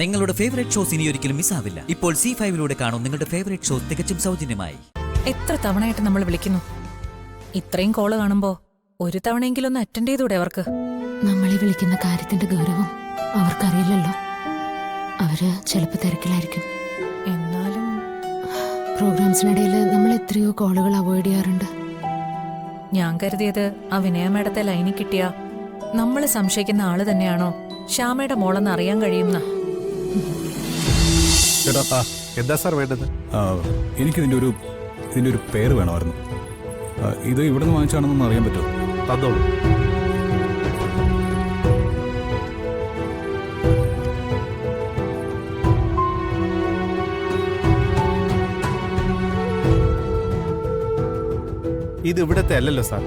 നിങ്ങളുടെ favourite shows ഇനി ഒരിക്കലും മിസ്സാവില്ല. ഇപ്പോൾ C5 കാണും നിങ്ങളുടെ ഫേവറേറ്റ് ഷോസ് തികച്ചും സൗജന്യമായി. എത്ര തവണയായിട്ട് നമ്മൾ വിളിക്കുന്നു. ഇത്രയും കോള് കാണുമ്പോ ഒരു തവണയെങ്കിലും ഒന്ന് അറ്റൻഡ് ചെയ്തൂടെ അവർക്ക്? നമ്മളെ വിളിക്കുന്ന കാര്യത്തിന്റെ ഗൗരവം അവർക്കറിയില്ലല്ലോ. അവര് ചിലപ്പോ തിരക്കിലായിരിക്കും. എന്നാലും പ്രോഗ്രാംസിനിടയിൽ നമ്മൾ എത്രയോ കോളുകൾ അവോയ്ഡ് ചെയ്യാറുണ്ട്. ഞാൻ കരുതിയത് ആ വിനയ മേഡത്തെ ലൈനിൽ കിട്ടിയ നമ്മൾ സംശയിക്കുന്ന ആള് തന്നെയാണോ ശ്യാമയുടെ മോളെന്ന് അറിയാൻ കഴിയുന്ന. എന്താ സാർ വേണ്ടത്? എനിക്ക് ഇതിൻ്റെ ഒരു പേര് വേണമായിരുന്നു. ഇത് ഇവിടെ നിന്ന് വാങ്ങിച്ചാണെന്നൊന്ന് അറിയാൻ പറ്റുമോ? തന്നോളൂ. ഇത് ഇവിടത്തെ അല്ലല്ലോ സാർ.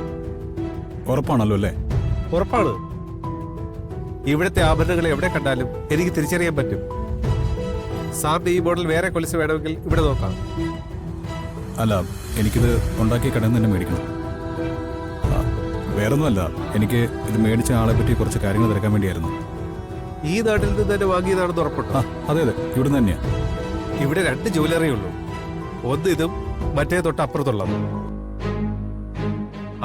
ഉറപ്പാണല്ലോ അല്ലേ? ഉറപ്പാണ്. ഇവിടുത്തെ ആഭരണങ്ങൾ എവിടെ കണ്ടാലും എനിക്ക് തിരിച്ചറിയാൻ പറ്റും. സാറിന് ഈ മോഡൽ വേറെ കൊലുസ് വേണമെങ്കിൽ ഇവിടെ നോക്കാം. അല്ല, എനിക്കിത് ഉണ്ടാക്കിയ കടയിൽ നിന്ന് തന്നെ മേടിക്കണം. വേറൊന്നുമല്ല, എനിക്ക് ഇത് മേടിച്ച ആളെ പറ്റി കുറച്ച് കാര്യങ്ങൾ തിരക്കാൻ വേണ്ടിയായിരുന്നു. ഈ നാട്ടിൽ നിന്ന് തന്നെ വാങ്ങിയതാണെന്ന് ഉറപ്പുണ്ടോ? അതെ, ഇവിടെ നിന്ന് തന്നെയാണ്. ഇവിടെ 2 ജ്വല്ലറി ഉള്ളൂ. ഒന്ന് ഇതും മറ്റേ തൊട്ടപ്പുറത്തുള്ളതും.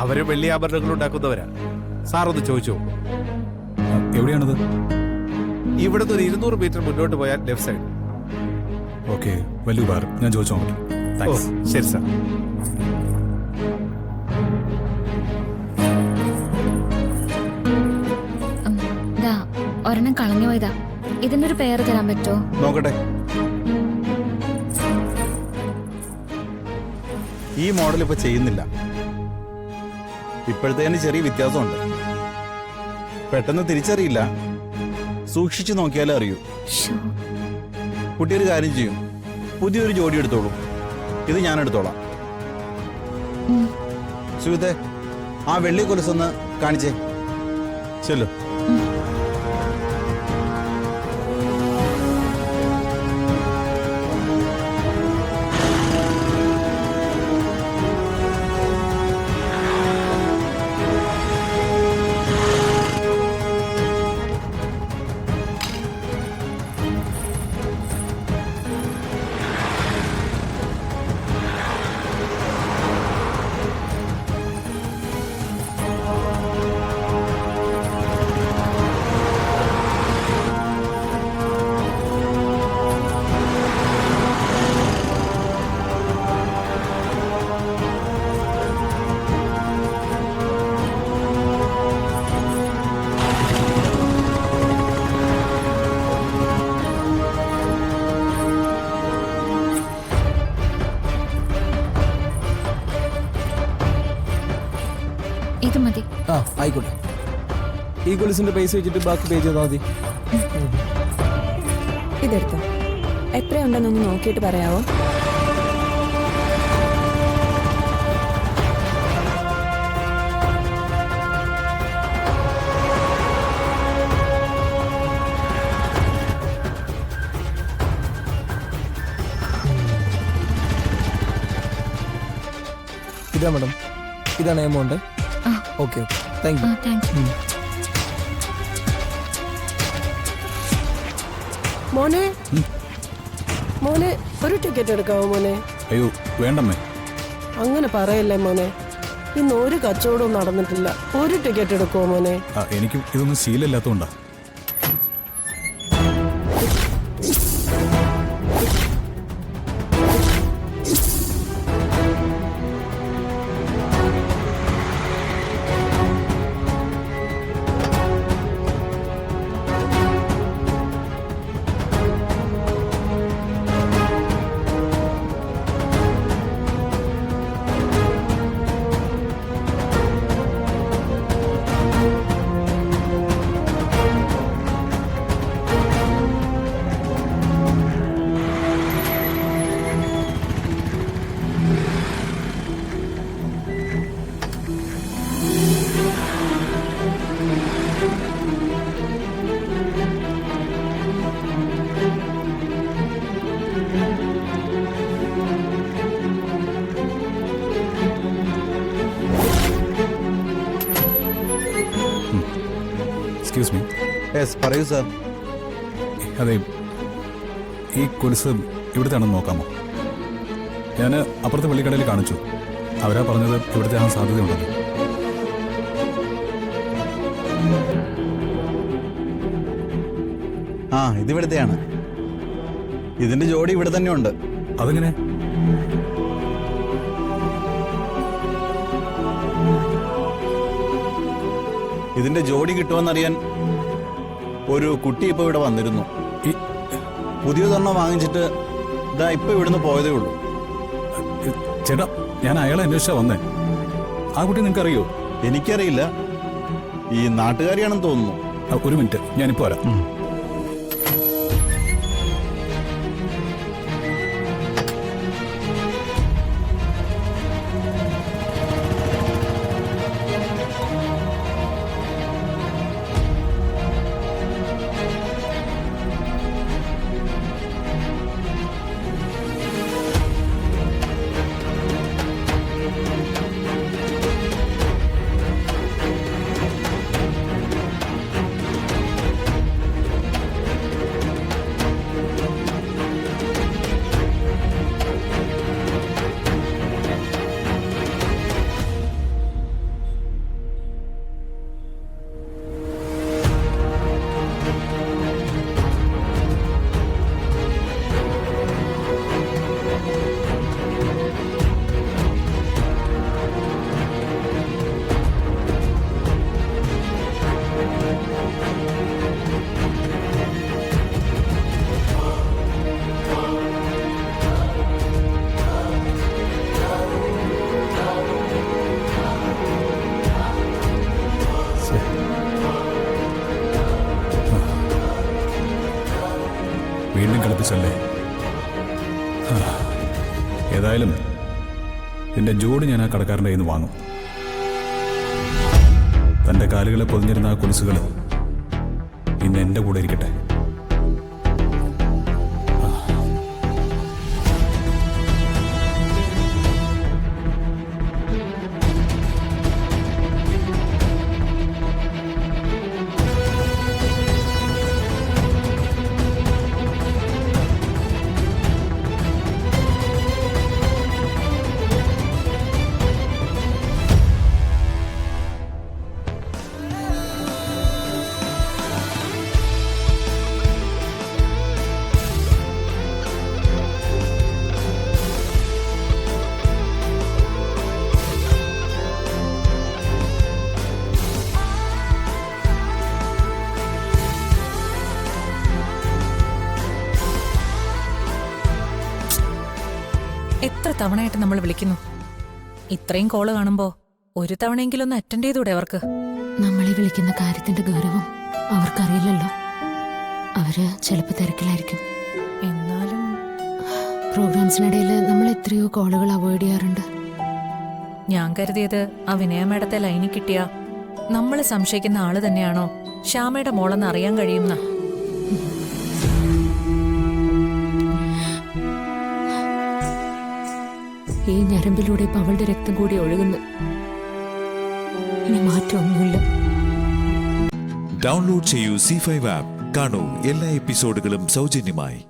അവര് വെള്ളി ആഭരണങ്ങൾ ഉണ്ടാക്കുന്നവരാ. സാർ ഒന്ന് ചോദിച്ചു. എവിടെയാണത്? ഇവിടുന്ന് ഒരു 200 മീറ്റർ മുന്നോട്ട് പോയാൽ ലെഫ്റ്റ് സൈഡ്. ഓക്കെ, വലിയ ഉപകാരം. ഞാൻ ചോദിച്ചു നോക്കാം. താങ്ക്സ്. ശരി സാർ. ഒരെണ്ണം കളഞ്ഞു പോയതാ. ഇതിനൊരു പേര് തരാൻ പറ്റുമോ? നോക്കട്ടെ. ഈ മോഡൽ ഇപ്പൊ ചെയ്യുന്നില്ല. ഇപ്പോഴത്തേന് ചെറിയ വ്യത്യാസമുണ്ട്. പെട്ടെന്ന് തിരിച്ചറിയില്ല. സൂക്ഷിച്ചു നോക്കിയാലേ അറിയൂ. കുട്ടി ഒരു കാര്യം ചെയ്യും, പുതിയൊരു ജോഡി എടുത്തോളൂ. ഇത് ഞാൻ എടുത്തോളാം. സുഹൃത്തെ, ആ വെള്ളി കൊലുസൊന്ന് കാണിച്ചേ. ചെല്ലു. ഇത് മതി. ആയിക്കോട്ടെ. ഈ കൊലുസിന്റെ പൈസ വെച്ചിട്ട് ബാക്കി പേ ചെയ്താൽ മതി. ഇതെടുത്തോ. എത്രയുണ്ടെന്നൊന്ന് നോക്കിയിട്ട് പറയാവോ? ഇതാ മാഡം, ഇതാണ് എമൗണ്ട്. Okay, thank you. മോനെ, മോനെ ഒരു ടിക്കറ്റ് എടുക്കാവോ മോനെ? അയ്യോ വേണ്ടമ്മേ. അങ്ങനെ പറയല്ലേ മോനെ. ഇന്ന് ഒരു കച്ചവടവും നടന്നിട്ടില്ല. ഒരു ടിക്കറ്റ് എടുക്കുമോ മോനെ? എനിക്ക് ഇതൊന്നും ശീലമില്ലാത്തതുകൊണ്ടാ. Excuse me. യെസ്, പറയൂ സാർ. അതെ, ഈ കൊലുസ് ഇവിടുത്തെ ആണെന്ന് നോക്കാമോ? ഞാൻ അപ്പുറത്തെ പള്ളിക്കടയിൽ കാണിച്ചു. അവരാ പറഞ്ഞത് ഇവിടുത്തെ ആ സാധ്യതയുണ്ടെന്ന്. ആ ഇതിവിടുത്തെയാണ്. ഇതിന്റെ ജോഡി ഇവിടെ തന്നെ ഉണ്ട്. അതെങ്ങനെ? ഇതിന്റെ ജോഡി കിട്ടുമെന്നറിയാൻ ഒരു കുട്ടി ഇപ്പൊ ഇവിടെ വന്നിരുന്നു. ഈ പുതിയതൊരെണ്ണം വാങ്ങിച്ചിട്ട് ഇതാ ഇപ്പൊ ഇവിടുന്ന് പോയതേ ഉള്ളൂ. ചേട്ടാ, ഞാൻ അയാളെ അന്വേഷിച്ചാ വന്നേ. ആ കുട്ടി നിങ്ങൾക്ക് അറിയോ? എനിക്കറിയില്ല, ഈ നാട്ടുകാരിയാണെന്ന് തോന്നുന്നു. ഒരു മിനിറ്റ്, ഞാനിപ്പോ വരാം. വീണ്ടും കളിപ്പിച്ചല്ലേ? ഏതായാലും ഇതിന്റെ ജോഡി ഞാൻ ആ കടക്കാരൻ്റെ കയ്യിൽ നിന്ന് വാങ്ങും. തന്റെ കാലുകളെ പൊതിഞ്ഞിരുന്ന ആ കൊലുസുകൾ ഇന്ന് എന്റെ കൂടെ ഇരിക്കട്ടെ. എത്ര തവണയായിട്ട് നമ്മൾ വിളിക്കുന്നു. ഇത്രയും കോള് കാണുമ്പോ ഒരു തവണയെങ്കിലും ഒന്ന് അറ്റൻഡ് ചെയ്തൂടെ അവർക്ക്? നമ്മളെ വിളിക്കുന്ന കാര്യത്തിന്റെ ഗൗരവം അവർക്കറിയില്ലല്ലോ. അവര് ചിലപ്പോൾ തിരക്കിലായിരിക്കും. എന്നാലും പ്രോഗ്രാംസിനിടയിൽ നമ്മൾ എത്രയോ കോളുകൾ അവോയ്ഡ് ചെയ്യാറുണ്ട്. ഞാൻ കരുതിയത് ആ വിനയ മേഡത്തെ ലൈനിൽ കിട്ടിയ നമ്മൾ സംശയിക്കുന്ന ആള് തന്നെയാണോ ശ്യാമയുടെ മോളെന്ന് അറിയാൻ കഴിയുന്ന. ഈ ഞരമ്പിലൂടെ ഇപ്പൊ അവളുടെ രക്തം കൂടി ഒഴുകുന്നു. ഇനി മാറ്റമൊന്നുമില്ല. ഡൗൺലോഡ് ചെയ്യൂ C5 ആപ്പ്. കാണൂ എല്ലാ എപ്പിസോഡുകളും സൗജന്യമായി.